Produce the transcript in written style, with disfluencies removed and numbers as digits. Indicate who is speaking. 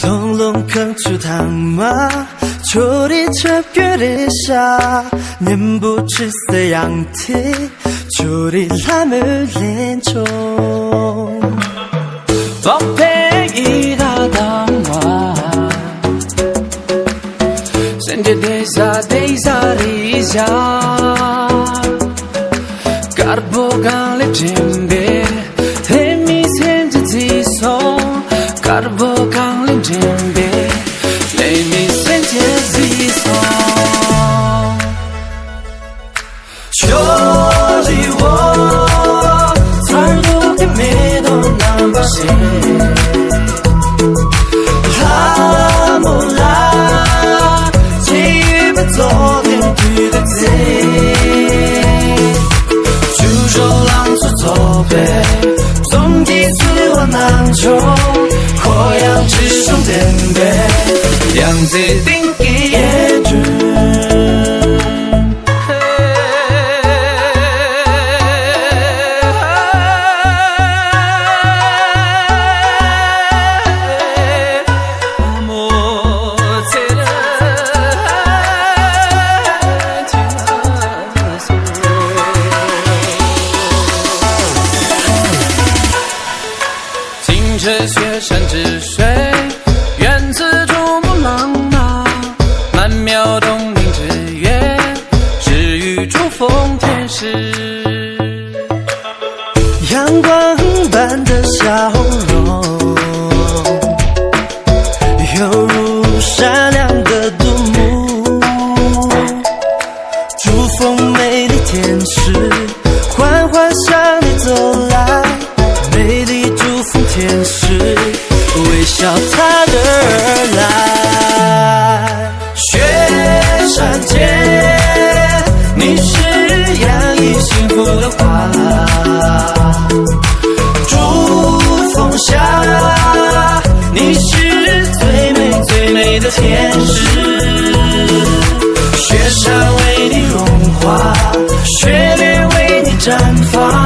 Speaker 1: 롱롱 강추당마 조리첩결에 샤 님부칠세 양티 조리람을 렌총
Speaker 2: 덕팽이라당와 센제 데이사리자 карбоган lembe temi senze ziso карбоган lembe temi senze ziso
Speaker 1: 조리워 살도 깨매도 남바시 하몰라 집에 쏘된 그대지 주저랑수토배 송기수와 남조 고향 지성된배 양지 띵기의 줄
Speaker 2: 这雪山之水源自珠穆朗玛曼妙动听之乐至于珠峰天使
Speaker 1: 阳光般的笑容犹如闪亮的独木珠峰美丽天使缓缓向你走来美丽珠峰天使微笑踏着而来雪山间你是洋溢幸福的花珠峰下你是最美最美的天使雪山为你融化雪莲为你绽放